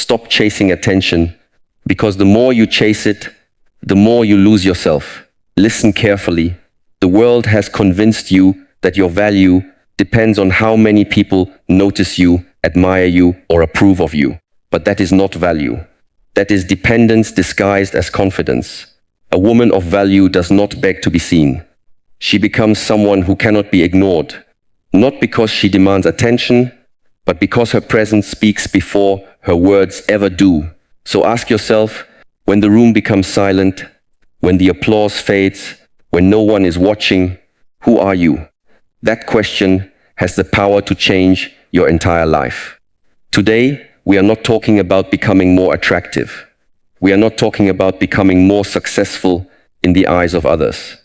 Stop chasing attention, because the more you chase it, the more you lose yourself. Listen carefully. The world has convinced you that your value depends on how many people notice you, admire you, or approve of you. But that is not value. That is dependence disguised as confidence. A woman of value does not beg to be seen. She becomes someone who cannot be ignored, not because she demands attention, but because her presence speaks before her words ever do. So ask yourself, when the room becomes silent, when the applause fades, when no one is watching, who are you? That question has the power to change your entire life. Today, we are not talking about becoming more attractive. We are not talking about becoming more successful in the eyes of others.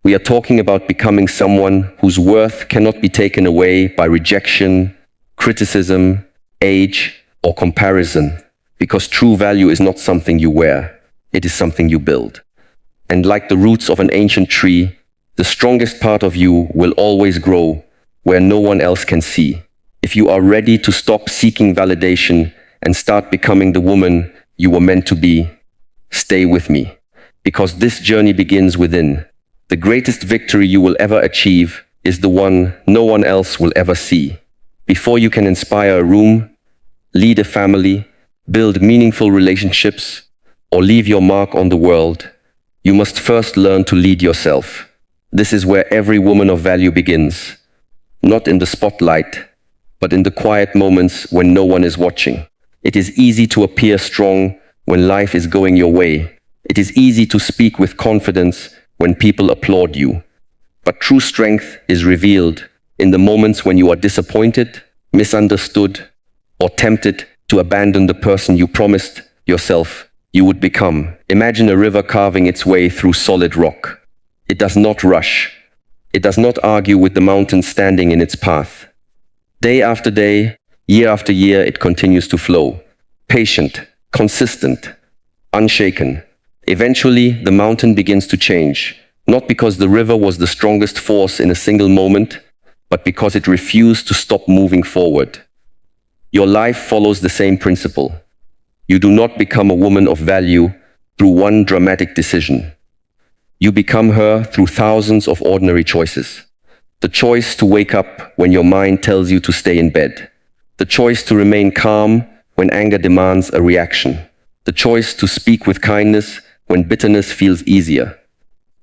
We are talking about becoming someone whose worth cannot be taken away by rejection, criticism, age, or comparison, because true value is not something you wear, it is something you build. And like the roots of an ancient tree, the strongest part of you will always grow where no one else can see. If you are ready to stop seeking validation and start becoming the woman you were meant to be, stay with me, because this journey begins within. The greatest victory you will ever achieve is the one no one else will ever see. Before you can inspire a room, lead a family, build meaningful relationships, or leave your mark on the world, you must first learn to lead yourself. This is where every woman of value begins, not in the spotlight, but in the quiet moments when no one is watching. It is easy to appear strong when life is going your way. It is easy to speak with confidence when people applaud you. But true strength is revealed in the moments when you are disappointed, misunderstood, or tempted to abandon the person you promised yourself you would become. Imagine a river carving its way through solid rock. It does not rush. It does not argue with the mountain standing in its path. Day after day, year after year, it continues to flow. Patient, consistent, unshaken. Eventually, the mountain begins to change, not because the river was the strongest force in a single moment, but because it refused to stop moving forward. Your life follows the same principle. You do not become a woman of value through one dramatic decision. You become her through thousands of ordinary choices. The choice to wake up when your mind tells you to stay in bed. The choice to remain calm when anger demands a reaction. The choice to speak with kindness when bitterness feels easier.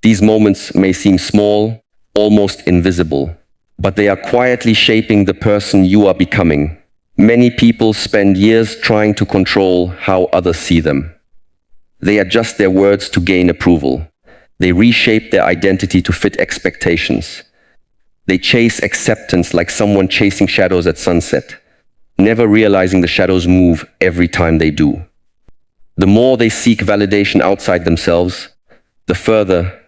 These moments may seem small, almost invisible, but they are quietly shaping the person you are becoming. Many people spend years trying to control how others see them. They adjust their words to gain approval. They reshape their identity to fit expectations. They chase acceptance like someone chasing shadows at sunset, never realizing the shadows move every time they do. The more they seek validation outside themselves, the further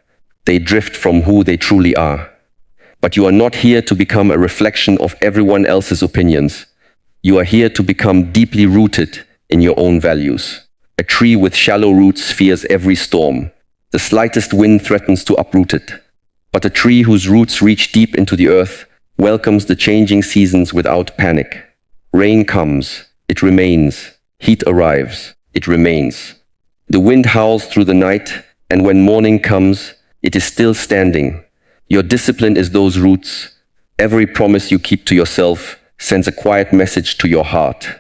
they drift from who they truly are. But you are not here to become a reflection of everyone else's opinions. You are here to become deeply rooted in your own values. A tree with shallow roots fears every storm. The slightest wind threatens to uproot it. But a tree whose roots reach deep into the earth welcomes the changing seasons without panic. Rain comes, it remains. Heat arrives, it remains. The wind howls through the night, and when morning comes, it is still standing. Your discipline is those roots. Every promise you keep to yourself sends a quiet message to your heart.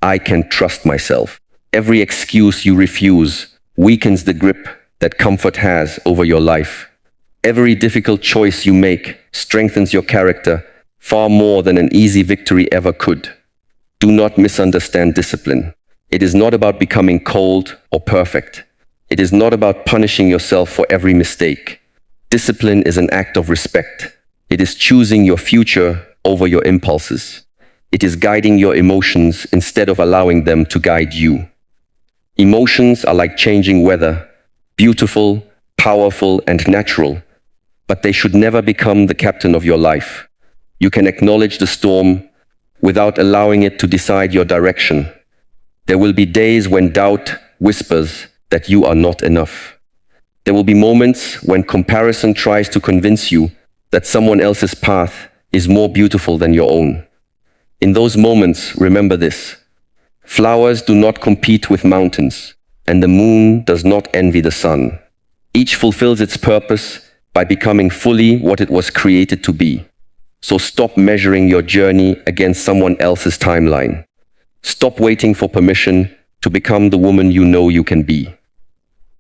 I can trust myself. Every excuse you refuse weakens the grip that comfort has over your life. Every difficult choice you make strengthens your character far more than an easy victory ever could. Do not misunderstand discipline. It is not about becoming cold or perfect. It is not about punishing yourself for every mistake. Discipline is an act of respect. It is choosing your future over your impulses. It is guiding your emotions instead of allowing them to guide you. Emotions are like changing weather, beautiful, powerful, and natural, but they should never become the captain of your life. You can acknowledge the storm without allowing it to decide your direction. There will be days when doubt whispers that you are not enough. There will be moments when comparison tries to convince you that someone else's path is more beautiful than your own. In those moments, remember this. Flowers do not compete with mountains, and the moon does not envy the sun. Each fulfills its purpose by becoming fully what it was created to be. So stop measuring your journey against someone else's timeline. Stop waiting for permission to become the woman you know you can be.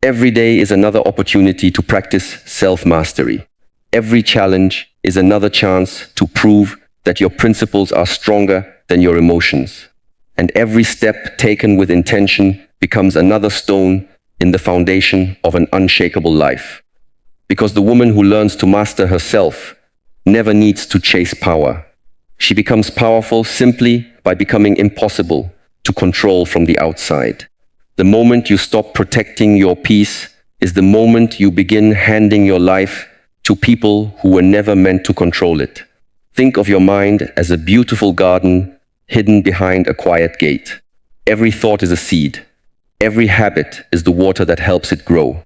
Every day is another opportunity to practice self-mastery. Every challenge is another chance to prove that your principles are stronger than your emotions. And every step taken with intention becomes another stone in the foundation of an unshakable life. Because the woman who learns to master herself never needs to chase power. She becomes powerful simply by becoming impossible to control from the outside. The moment you stop protecting your peace is the moment you begin handing your life to people who were never meant to control it. Think of your mind as a beautiful garden hidden behind a quiet gate. Every thought is a seed. Every habit is the water that helps it grow.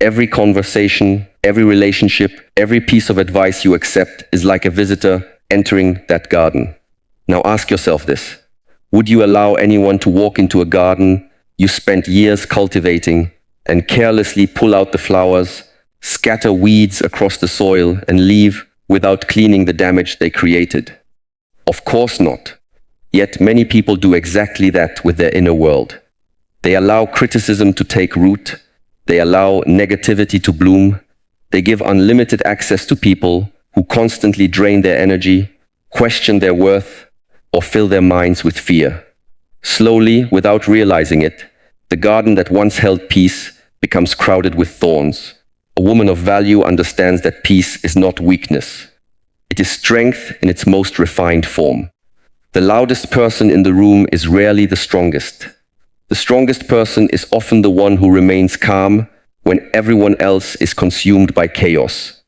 Every conversation, every relationship, every piece of advice you accept is like a visitor entering that garden. Now ask yourself this. Would you allow anyone to walk into a garden you spent years cultivating and carelessly pull out the flowers, scatter weeds across the soil, and leave without cleaning the damage they created? Of course not. Yet many people do exactly that with their inner world. They allow criticism to take root. They allow negativity to bloom. They give unlimited access to people who constantly drain their energy, question their worth, or fill their minds with fear. Slowly, without realizing it, the garden that once held peace becomes crowded with thorns. A woman of value understands that peace is not weakness. It is strength in its most refined form. The loudest person in the room is rarely the strongest. The strongest person is often the one who remains calm when everyone else is consumed by chaos.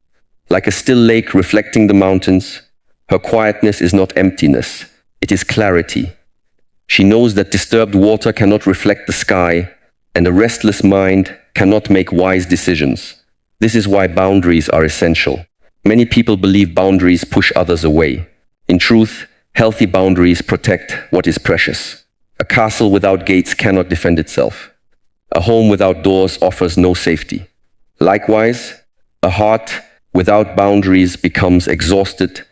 Like a still lake reflecting the mountains, her quietness is not emptiness, it is clarity. She knows that disturbed water cannot reflect the sky, and a restless mind cannot make wise decisions. This is why boundaries are essential. Many people believe boundaries push others away. In truth, healthy boundaries protect what is precious. A castle without gates cannot defend itself. A home without doors offers no safety. Likewise, a heart without boundaries becomes exhausted,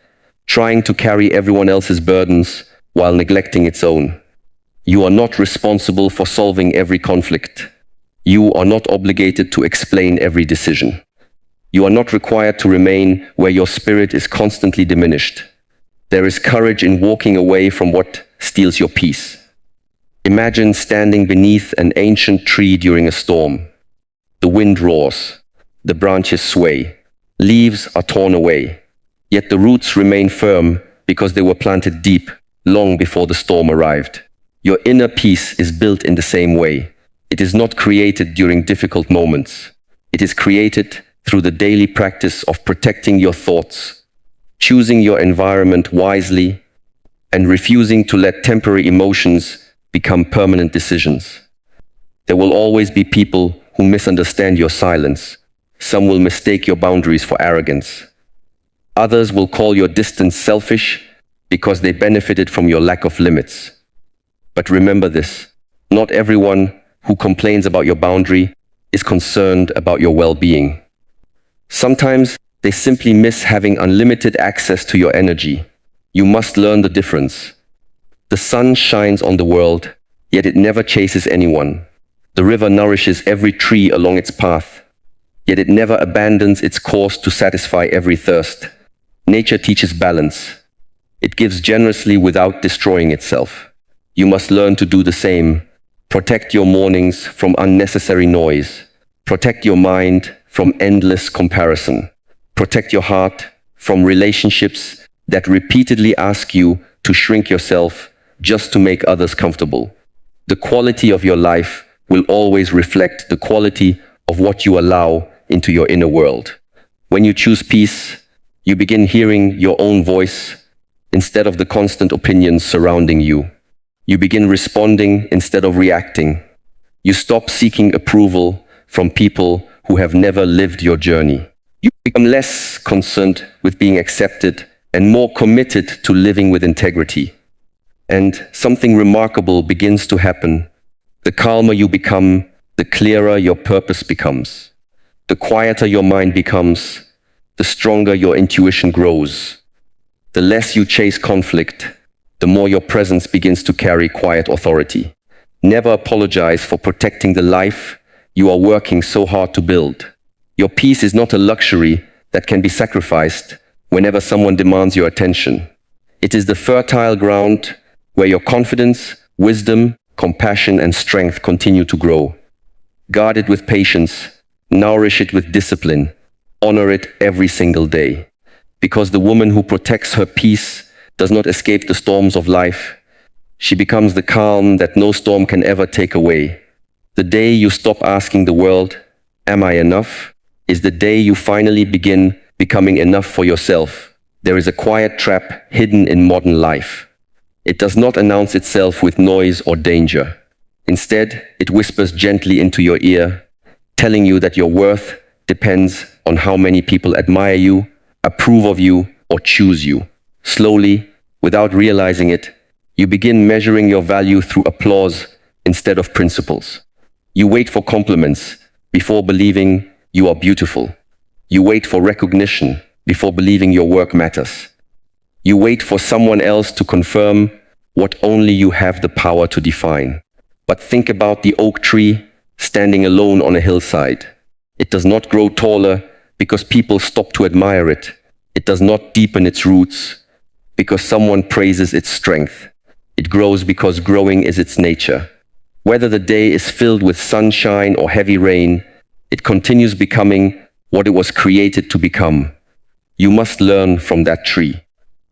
trying to carry everyone else's burdens while neglecting its own. You are not responsible for solving every conflict. You are not obligated to explain every decision. You are not required to remain where your spirit is constantly diminished. There is courage in walking away from what steals your peace. Imagine standing beneath an ancient tree during a storm. The wind roars, the branches sway, leaves are torn away, yet the roots remain firm because they were planted deep long before the storm arrived. Your inner peace is built in the same way. It is not created during difficult moments. It is created through the daily practice of protecting your thoughts, choosing your environment wisely, and refusing to let temporary emotions become permanent decisions. There will always be people who misunderstand your silence. Some will mistake your boundaries for arrogance. Others will call your distance selfish because they benefited from your lack of limits. But remember this, not everyone who complains about your boundary is concerned about your well-being. Sometimes they simply miss having unlimited access to your energy. You must learn the difference. The sun shines on the world, yet it never chases anyone. The river nourishes every tree along its path, yet it never abandons its course to satisfy every thirst. Nature teaches balance. It gives generously without destroying itself. You must learn to do the same. Protect your mornings from unnecessary noise. Protect your mind from endless comparison. Protect your heart from relationships that repeatedly ask you to shrink yourself just to make others comfortable. The quality of your life will always reflect the quality of what you allow into your inner world. When you choose peace, you begin hearing your own voice instead of the constant opinions surrounding you. You begin responding instead of reacting. You stop seeking approval from people who have never lived your journey. You become less concerned with being accepted and more committed to living with integrity. And something remarkable begins to happen. The calmer you become, the clearer your purpose becomes. The quieter your mind becomes, the stronger your intuition grows. The less you chase conflict, the more your presence begins to carry quiet authority. Never apologize for protecting the life you are working so hard to build. Your peace is not a luxury that can be sacrificed whenever someone demands your attention. It is the fertile ground where your confidence, wisdom, compassion, and strength continue to grow. Guard it with patience, nourish it with discipline, honor it every single day. Because the woman who protects her peace does not escape the storms of life. She becomes the calm that no storm can ever take away. The day you stop asking the world, "Am I enough?" is the day you finally begin becoming enough for yourself. There is a quiet trap hidden in modern life. It does not announce itself with noise or danger. Instead, it whispers gently into your ear, telling you that your worth depends on how many people admire you, approve of you, or choose you. Slowly, without realizing it, you begin measuring your value through applause instead of principles. You wait for compliments before believing you are beautiful. You wait for recognition before believing your work matters. You wait for someone else to confirm what only you have the power to define. But think about the oak tree standing alone on a hillside. It does not grow taller because people stop to admire it. It does not deepen its roots because someone praises its strength. It grows because growing is its nature. Whether the day is filled with sunshine or heavy rain, it continues becoming what it was created to become. You must learn from that tree.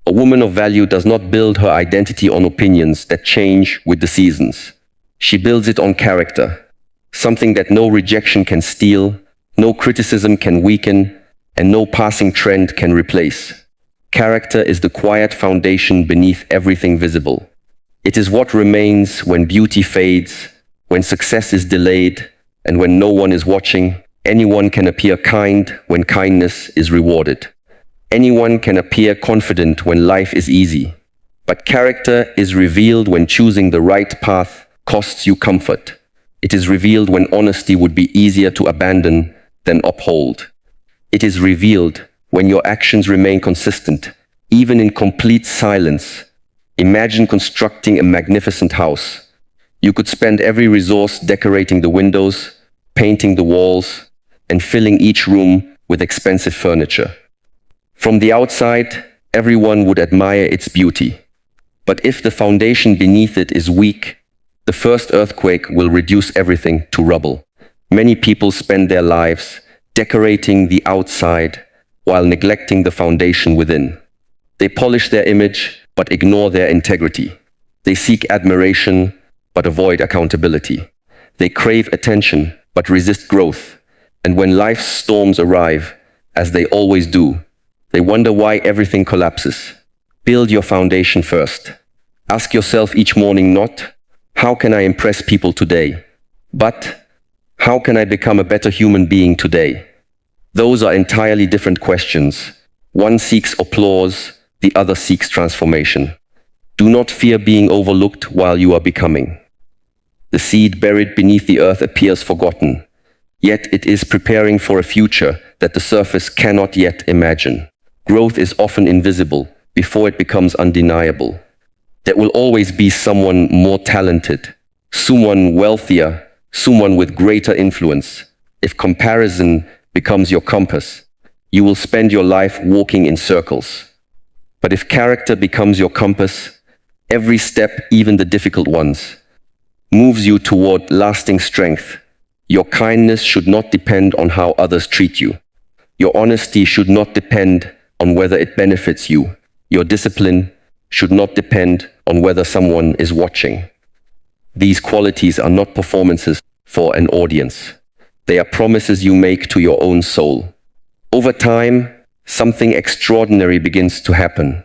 A woman of value does not build her identity on opinions that change with the seasons. She builds it on character, something that no rejection can steal, no criticism can weaken, and no passing trend can replace. Character is the quiet foundation beneath everything visible. It is what remains when beauty fades, when success is delayed, and when no one is watching. Anyone can appear kind when kindness is rewarded. Anyone can appear confident when life is easy. But character is revealed when choosing the right path costs you comfort. It is revealed when honesty would be easier to abandon than uphold. It is revealed when your actions remain consistent, even in complete silence. Imagine constructing a magnificent house. You could spend every resource decorating the windows, painting the walls, and filling each room with expensive furniture. From the outside, everyone would admire its beauty. But if the foundation beneath it is weak, the first earthquake will reduce everything to rubble. Many people spend their lives decorating the outside while neglecting the foundation within. They polish their image but ignore their integrity. They seek admiration but avoid accountability. They crave attention but resist growth. And when life's storms arrive, as they always do, they wonder why everything collapses. Build your foundation first. Ask yourself each morning not, "How can I impress people today?" but, "How can I become a better human being today?" Those are entirely different questions. One seeks applause, the other seeks transformation. Do not fear being overlooked while you are becoming. The seed buried beneath the earth appears forgotten, yet it is preparing for a future that the surface cannot yet imagine. Growth is often invisible before it becomes undeniable. There will always be someone more talented, someone wealthier, someone with greater influence. If comparison becomes your compass, you will spend your life walking in circles. But if character becomes your compass, every step, even the difficult ones, moves you toward lasting strength. Your kindness should not depend on how others treat you. Your honesty should not depend on whether it benefits you. Your discipline should not depend on whether someone is watching. These qualities are not performances for an audience. They are promises you make to your own soul. Over time, something extraordinary begins to happen.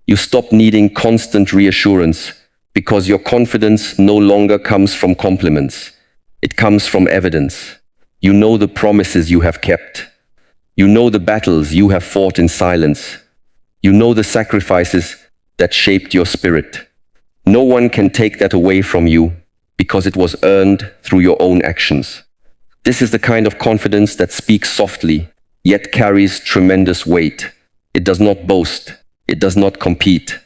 You stop needing constant reassurance because your confidence no longer comes from compliments. It comes from evidence. You know the promises you have kept. You know the battles you have fought in silence. You know the sacrifices that shaped your spirit. No one can take that away from you because it was earned through your own actions. This is the kind of confidence that speaks softly, yet carries tremendous weight. It does not boast. It does not compete.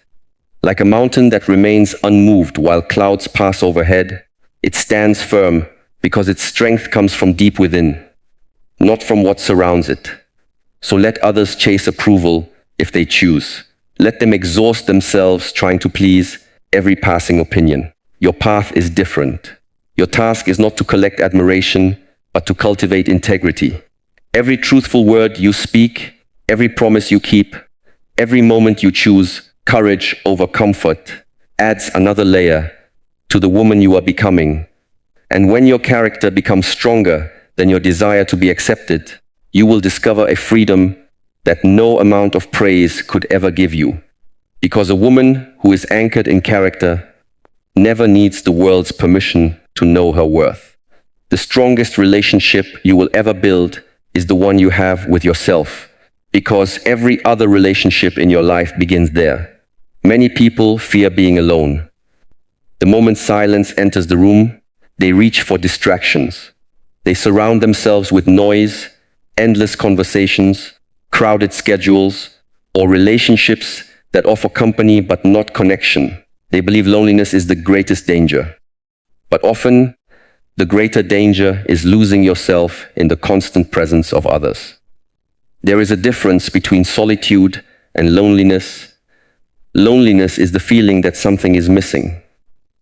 Like a mountain that remains unmoved while clouds pass overhead, it stands firm because its strength comes from deep within, not from what surrounds it. So let others chase approval if they choose. Let them exhaust themselves trying to please every passing opinion. Your path is different. Your task is not to collect admiration, but to cultivate integrity. Every truthful word you speak, every promise you keep, every moment you choose courage over comfort adds another layer to the woman you are becoming. And when your character becomes stronger than your desire to be accepted, you will discover a freedom that no amount of praise could ever give you. Because a woman who is anchored in character never needs the world's permission to know her worth. The strongest relationship you will ever build is the one you have with yourself, because every other relationship in your life begins there. Many people fear being alone. The moment silence enters the room, they reach for distractions. They surround themselves with noise, endless conversations, crowded schedules, or relationships that offer company but not connection. They believe loneliness is the greatest danger. But often, the greater danger is losing yourself in the constant presence of others. There is a difference between solitude and loneliness. Loneliness is the feeling that something is missing.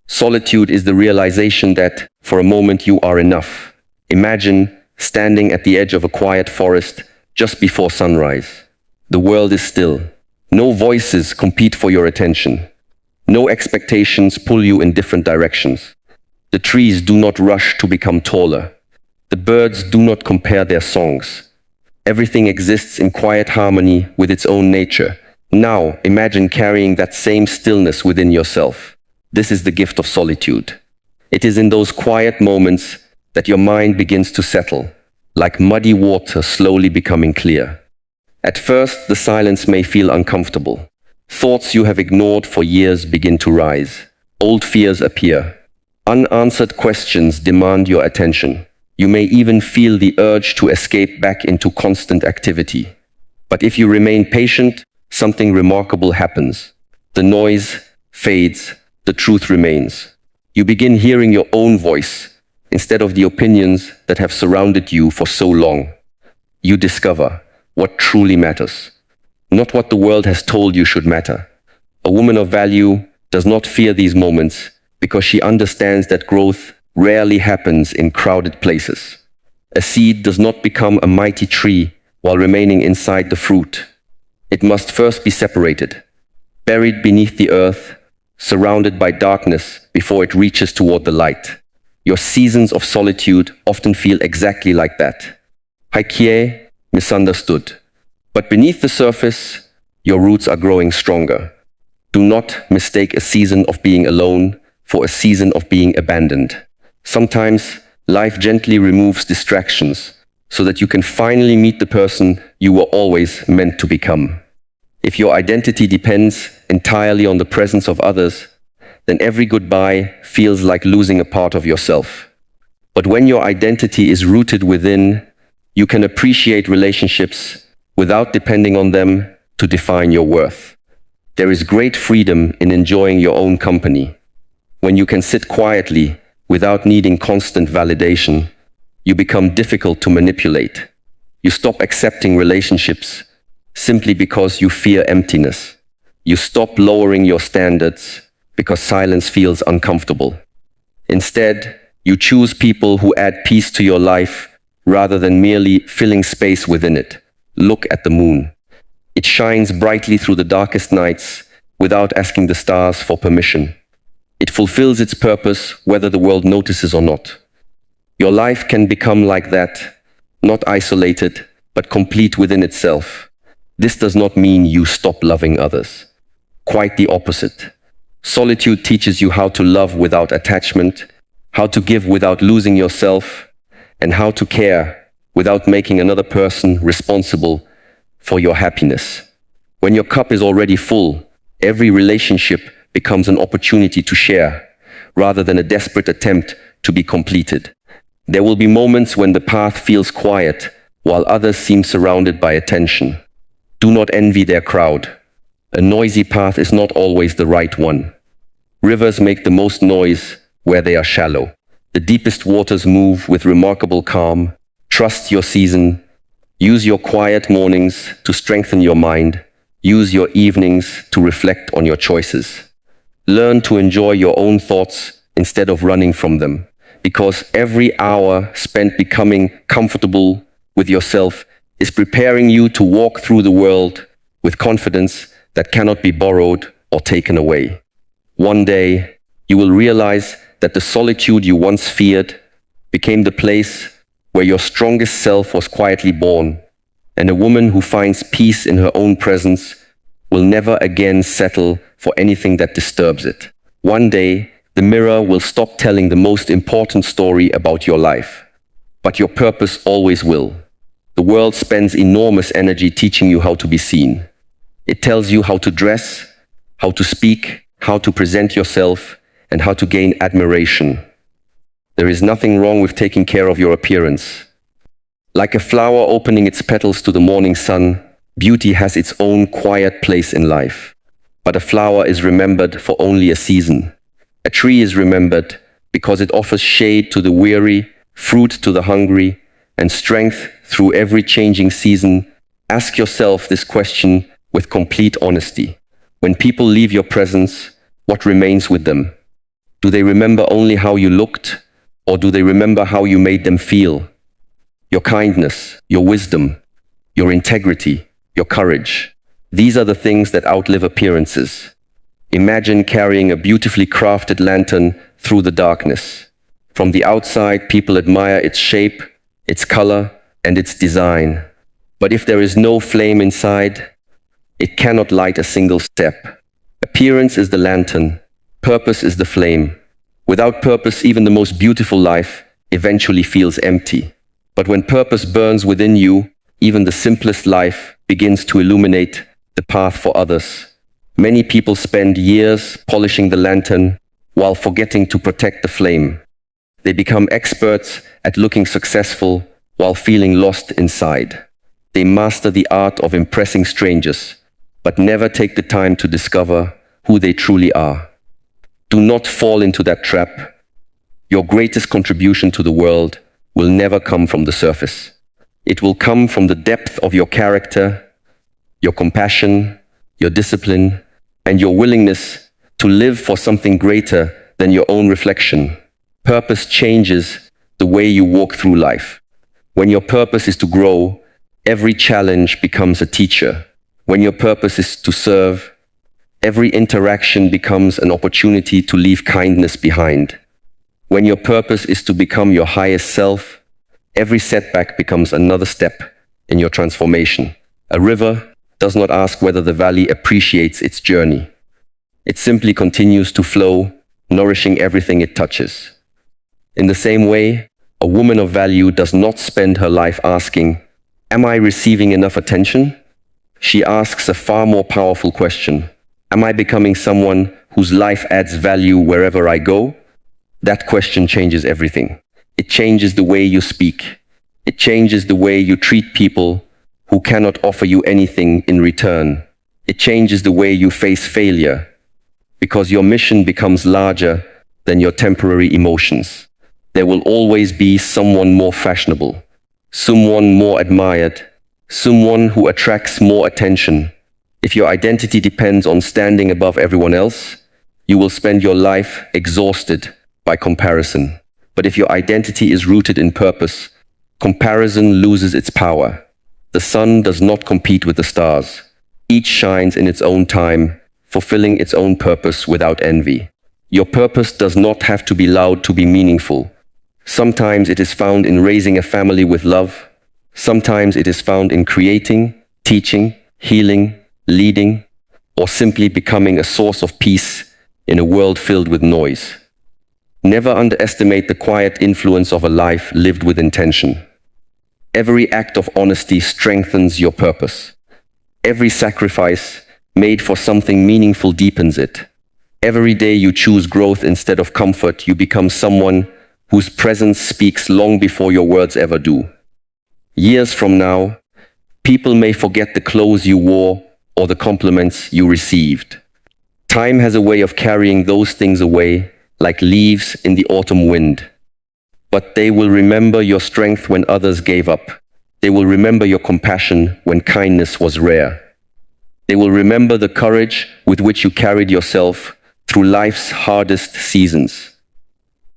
Solitude is the realization that, for a moment, you are enough. Imagine standing at the edge of a quiet forest just before sunrise. The world is still. No voices compete for your attention. No expectations pull you in different directions. The trees do not rush to become taller. The birds do not compare their songs. Everything exists in quiet harmony with its own nature. Now, imagine carrying that same stillness within yourself. This is the gift of solitude. It is in those quiet moments that your mind begins to settle, like muddy water slowly becoming clear. At first, the silence may feel uncomfortable. Thoughts you have ignored for years begin to rise. Old fears appear. Unanswered questions demand your attention. You may even feel the urge to escape back into constant activity. But if you remain patient, something remarkable happens. The noise fades, the truth remains. You begin hearing your own voice instead of the opinions that have surrounded you for so long. You discover what truly matters, not what the world has told you should matter. A woman of value does not fear these moments because she understands that growth rarely happens in crowded places. A seed does not become a mighty tree while remaining inside the fruit. It must first be separated, buried beneath the earth, surrounded by darkness before it reaches toward the light. Your seasons of solitude often feel exactly like that. Haikie, misunderstood. But beneath the surface, your roots are growing stronger. Do not mistake a season of being alone for a season of being abandoned. Sometimes life gently removes distractions so that you can finally meet the person you were always meant to become. If your identity depends entirely on the presence of others, then every goodbye feels like losing a part of yourself. But when your identity is rooted within, you can appreciate relationships without depending on them to define your worth. There is great freedom in enjoying your own company. When you can sit quietly without needing constant validation, you become difficult to manipulate. You stop accepting relationships simply because you fear emptiness. You stop lowering your standards because silence feels uncomfortable. Instead, you choose people who add peace to your life rather than merely filling space within it. Look at the moon. It shines brightly through the darkest nights without asking the stars for permission. It fulfills its purpose whether the world notices or not. Your life can become like that, not isolated, but complete within itself. This does not mean you stop loving others. Quite the opposite. Solitude teaches you how to love without attachment, how to give without losing yourself, and how to care without making another person responsible for your happiness. When your cup is already full, every relationship becomes an opportunity to share, rather than a desperate attempt to be completed. There will be moments when the path feels quiet, while others seem surrounded by attention. Do not envy their crowd. A noisy path is not always the right one. Rivers make the most noise where they are shallow. The deepest waters move with remarkable calm. Trust your season. Use your quiet mornings to strengthen your mind. Use your evenings to reflect on your choices. Learn to enjoy your own thoughts instead of running from them, because every hour spent becoming comfortable with yourself is preparing you to walk through the world with confidence that cannot be borrowed or taken away. One day, you will realize that the solitude you once feared became the place where your strongest self was quietly born, and a woman who finds peace in her own presence will never again settle for anything that disturbs it. One day, the mirror will stop telling the most important story about your life, but your purpose always will. The world spends enormous energy teaching you how to be seen. It tells you how to dress, how to speak, how to present yourself, and how to gain admiration. There is nothing wrong with taking care of your appearance. Like a flower opening its petals to the morning sun, beauty has its own quiet place in life. But a flower is remembered for only a season. A tree is remembered because it offers shade to the weary, fruit to the hungry, and strength through every changing season. Ask yourself this question with complete honesty. When people leave your presence, what remains with them? Do they remember only how you looked, or do they remember how you made them feel? Your kindness, your wisdom, your integrity, your courage. These are the things that outlive appearances. Imagine carrying a beautifully crafted lantern through the darkness. From the outside, people admire its shape, its color, and its design. But if there is no flame inside, it cannot light a single step. Appearance is the lantern. Purpose is the flame. Without purpose, even the most beautiful life eventually feels empty. But when purpose burns within you, even the simplest life begins to illuminate the path for others. Many people spend years polishing the lantern while forgetting to protect the flame. They become experts at looking successful while feeling lost inside. They master the art of impressing strangers, but never take the time to discover who they truly are. Do not fall into that trap. Your greatest contribution to the world will never come from the surface. It will come from the depth of your character, your compassion, your discipline, and your willingness to live for something greater than your own reflection. Purpose changes the way you walk through life. When your purpose is to grow, every challenge becomes a teacher. When your purpose is to serve, every interaction becomes an opportunity to leave kindness behind. When your purpose is to become your highest self, every setback becomes another step in your transformation. A river does not ask whether the valley appreciates its journey. It simply continues to flow, nourishing everything it touches. In the same way, a woman of value does not spend her life asking, "Am I receiving enough attention?" She asks a far more powerful question. Am I becoming someone whose life adds value wherever I go? That question changes everything. It changes the way you speak. It changes the way you treat people who cannot offer you anything in return. It changes the way you face failure, because your mission becomes larger than your temporary emotions. There will always be someone more fashionable, someone more admired, someone who attracts more attention. If your identity depends on standing above everyone else, you will spend your life exhausted by comparison. But if your identity is rooted in purpose, comparison loses its power. The sun does not compete with the stars. Each shines in its own time, fulfilling its own purpose without envy. Your purpose does not have to be loud to be meaningful. Sometimes it is found in raising a family with love. Sometimes it is found in creating, teaching, healing, leading, or simply becoming a source of peace in a world filled with noise. Never underestimate the quiet influence of a life lived with intention. Every act of honesty strengthens your purpose. Every sacrifice made for something meaningful deepens it. Every day you choose growth instead of comfort, you become someone whose presence speaks long before your words ever do. Years from now, people may forget the clothes you wore or the compliments you received. Time has a way of carrying those things away, like leaves in the autumn wind. But they will remember your strength when others gave up. They will remember your compassion when kindness was rare. They will remember the courage with which you carried yourself through life's hardest seasons.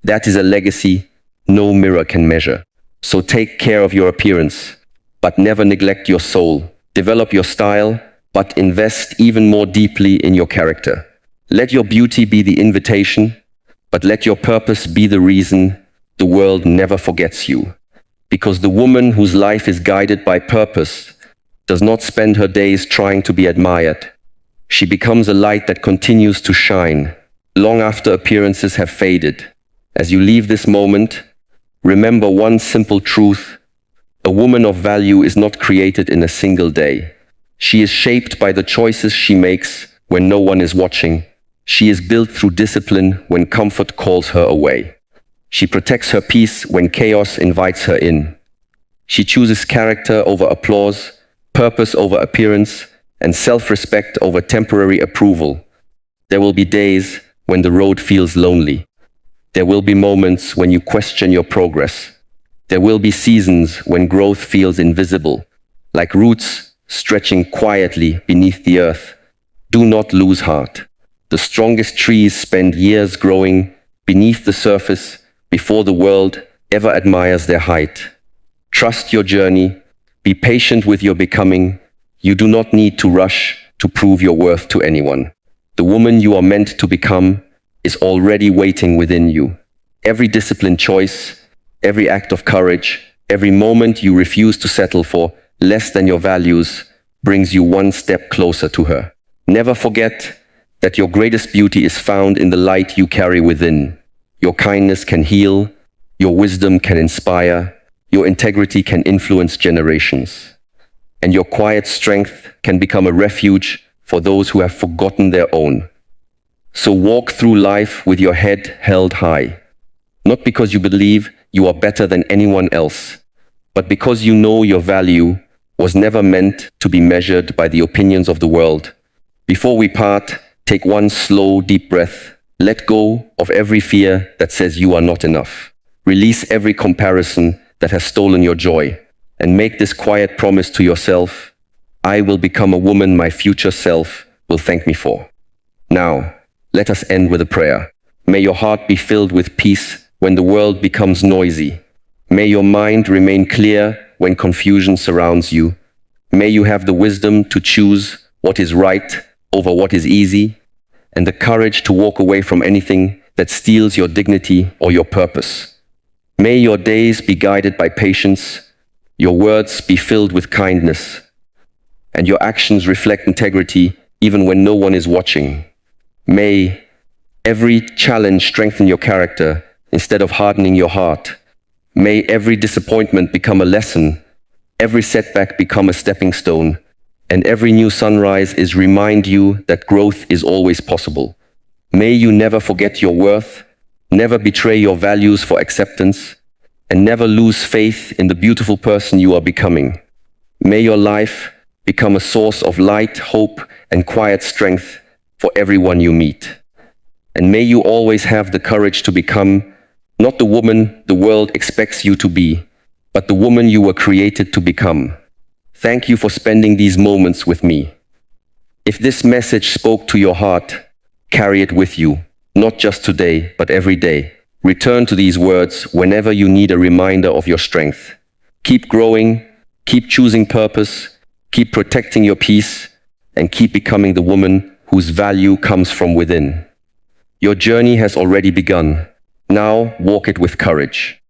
That is a legacy no mirror can measure. So take care of your appearance, but never neglect your soul. Develop your style, but invest even more deeply in your character. Let your beauty be the invitation, but let your purpose be the reason the world never forgets you. Because the woman whose life is guided by purpose does not spend her days trying to be admired. She becomes a light that continues to shine long after appearances have faded. As you leave this moment, remember one simple truth: a woman of value is not created in a single day. She is shaped by the choices she makes when no one is watching. She is built through discipline when comfort calls her away. She protects her peace when chaos invites her in. She chooses character over applause, purpose over appearance, and self-respect over temporary approval. There will be days when the road feels lonely. There will be moments when you question your progress. There will be seasons when growth feels invisible, like roots stretching quietly beneath the earth. Do not lose heart. The strongest trees spend years growing beneath the surface before the world ever admires their height. Trust your journey. Be patient with your becoming. You do not need to rush to prove your worth to anyone. The woman you are meant to become is already waiting within you. Every disciplined choice, every act of courage, every moment you refuse to settle for less than your values brings you one step closer to her. Never forget that your greatest beauty is found in the light you carry within. Your kindness can heal, your wisdom can inspire, your integrity can influence generations, and your quiet strength can become a refuge for those who have forgotten their own. So walk through life with your head held high, not because you believe you are better than anyone else, but because you know your value was never meant to be measured by the opinions of the world. Before we part, take one slow, deep breath. Let go of every fear that says you are not enough. Release every comparison that has stolen your joy, and make this quiet promise to yourself: I will become a woman my future self will thank me for. Now, let us end with a prayer. May your heart be filled with peace when the world becomes noisy. May your mind remain clear when confusion surrounds you. May you have the wisdom to choose what is right over what is easy, and the courage to walk away from anything that steals your dignity or your purpose. May your days be guided by patience, your words be filled with kindness, and your actions reflect integrity even when no one is watching. May every challenge strengthen your character instead of hardening your heart. May every disappointment become a lesson, every setback become a stepping stone, and every new sunrise is remind you that growth is always possible. May you never forget your worth, never betray your values for acceptance, and never lose faith in the beautiful person you are becoming. May your life become a source of light, hope, and quiet strength for everyone you meet. And may you always have the courage to become not the woman the world expects you to be, but the woman you were created to become. Thank you for spending these moments with me. If this message spoke to your heart, carry it with you, not just today, but every day. Return to these words whenever you need a reminder of your strength. Keep growing, keep choosing purpose, keep protecting your peace, and keep becoming the woman whose value comes from within. Your journey has already begun. Now walk it with courage.